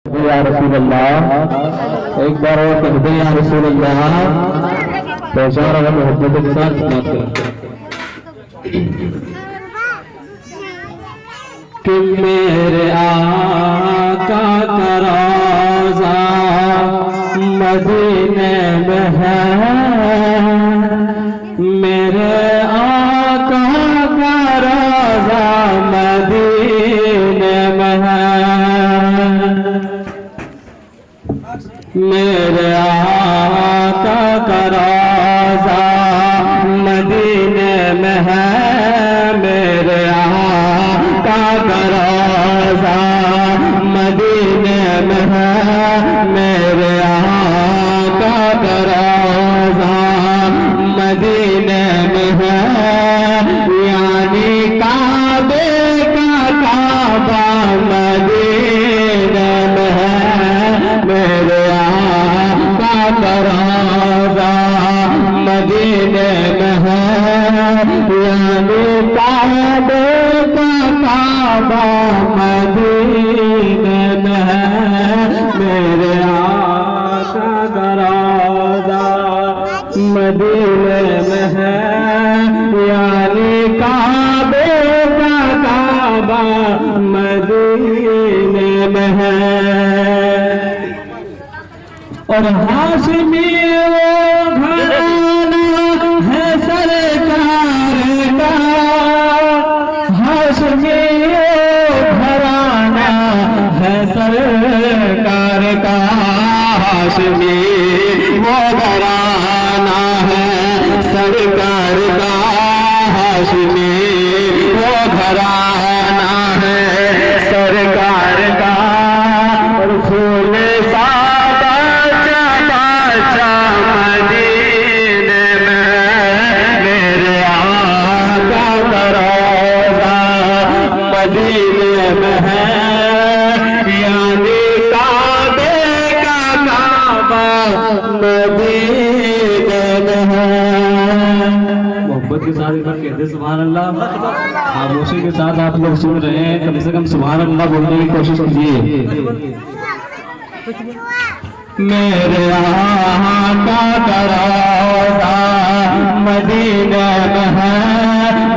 या रसूल अल्लाह, एक बार और कहते या रसूल अल्लाह, पहचान और मोहब्बत के साथ बात कि मेरे आका का रोज़ा मदीने में है, मेरे आका का रोज़ा मदीने में है, मेरे आका का रोज़ा मदीने में है, मेरे आका का रोज़ा मदीने में है, मेरे आका का रोज़ा मदीने में है, यानी काबे का काबा मदीने में है, मेरे आका का रोज़ा मदीने में है, यानी काबे का काबा मदीने में है, मेरे आका का रोज़ा मदीने में है, यानी काबे का काबा मदीने में है। और हाशमी वो घराना है सरकार का, हाशमी वो घराना है सरकार का, हाशमी वो घराना है सरकार का, हाशमी वो घराना है सरकार का। और फूल मदीने में मेरे आका का रोज़ा मदीने में है, यानी काबे का काबा मदीने में है। मोहब्बत के साथ इधर कहते सुभान अल्लाह, खामोशी के साथ आप लोग सुन रहे हैं, कम से कम सुभान अल्लाह बोलने की कोशिश कीजिए। मेरे आका का रोज़ा मदीने में है,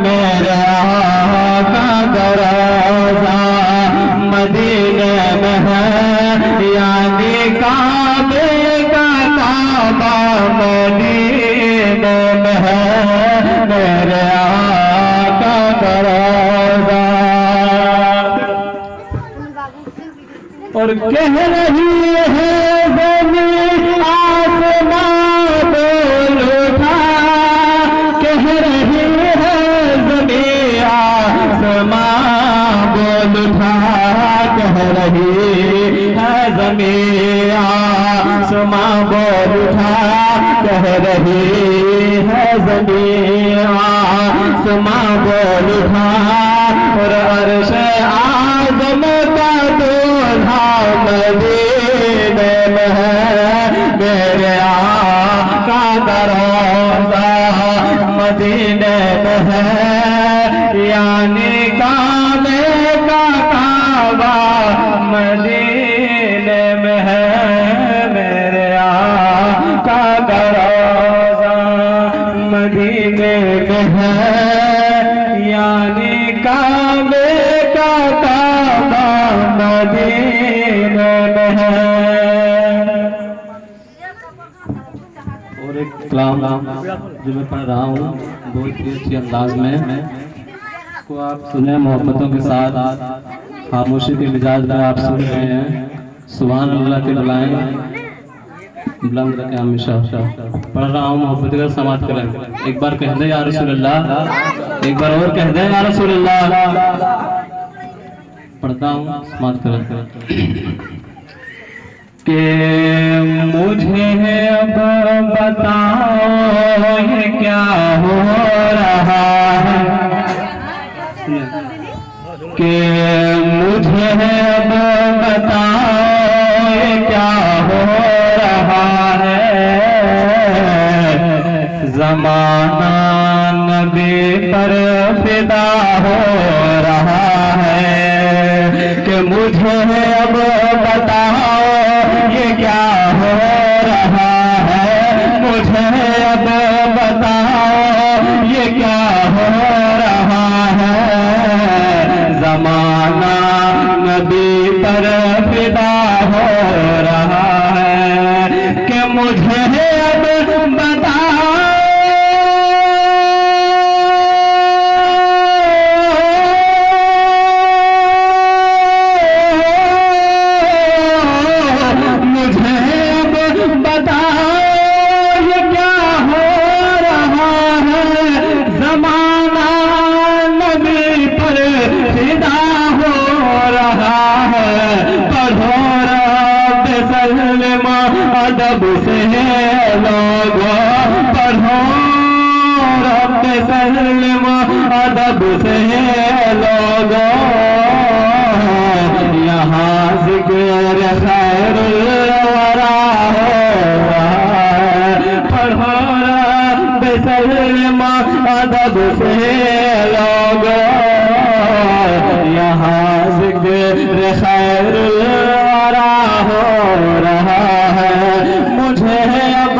मेरे आका का रोज़ा मदीने में है, यानी काबे का काबा मदीने में है, मेरे आका का रोज़ा। और कह रही है ज़मीन आसमां बोल उठा, कह रही है ज़मीन आसमां बोल उठा, कह रही है ज़मीन आसमां बोल उठा, कह रही है ज़मीन आसमां बोल उठा। और अर्श आज़म का दूल्हा मदीने में है, मेरे आका का रोज़ा मदीने में है, यानी काबे का काबा मदीने में है, मेरे आका का रोज़ा मदीने में है, यानी काबे का काबा मदीने में है। और एक कलाम जो मैं पढ़ रहा हूँ बहुत ही अच्छे अंदाज में, को आप सुने मोहब्बतों के साथ, खामोशी के मिजाज में आप सुन रहे हैं। सुभान अल्लाह के बुलाएं बुलंद रखें हमेशा। पढ़ रहा हूँ, मोहब्बत का समाज करें। एक बार कह दे या रसूल अल्लाह, एक बार और कह दे या रसूल अल्लाह। पढ़ता हूँ, समाज करें कि मुझे अब बताओ ये क्या हो रहा है, कि मुझे अब बताओ ये क्या हो रहा है, ज़माना नबी पर फिदा हो रहा है, कि मुझे अब बताओ फिदा हो रहा है कि मुझे अब बताओ अदब से लोगो पढ़ो रब सल्लम अदब से लोगो यहाँ जिक्र खैरुल वरा हो पढ़ो रब सल्लम अदब से लोगो यहाँ जिक्र खैरुल वरा हो रहा है। मुझे अब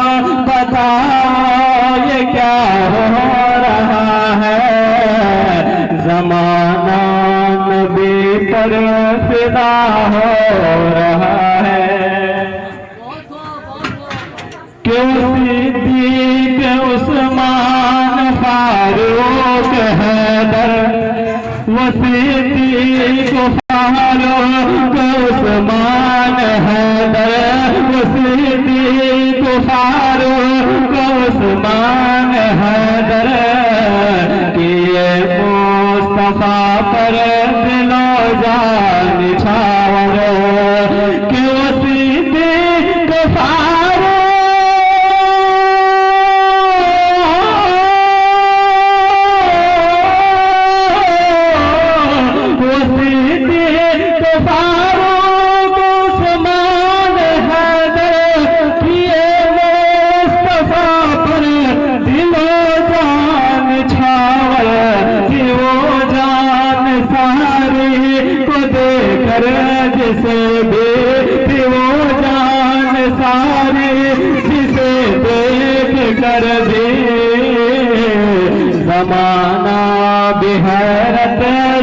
बताओ ये क्या हो रहा है। ज़माना नबी पर फिदा हो रहा है। क्यों सिद्दीक उस्मान फारूक हैदर वो सिद्दीक फारूक उस्मान हैदर वो सिद्दीक फारूक उस्मान हैदर किए मुस्तफा पर दिलो जान निछावर कि वो सिद्दीक फारूक वो सिद्दीक फारूक उस्मान हैदर किए मुस्तफा पर दिलो जान छावर कि वो जान सारी को देकर जिसे भी वो जान सारी जिसे देख कर भी ज़माना बेहरत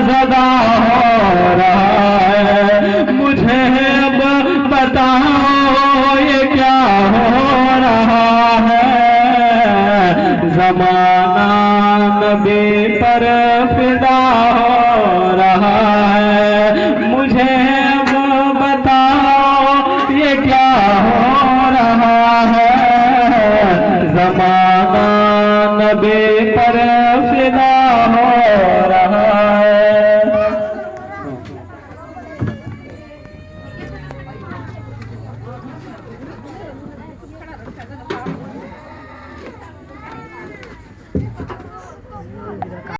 ज़दा हो रहा है। मुझे अब बताओ ये क्या हो रहा है। ज़माना नबी पर फिदा हो रहा है। मुझे अब बताओ ये क्या हो रहा है। ज़माना नबी पर फिदा हो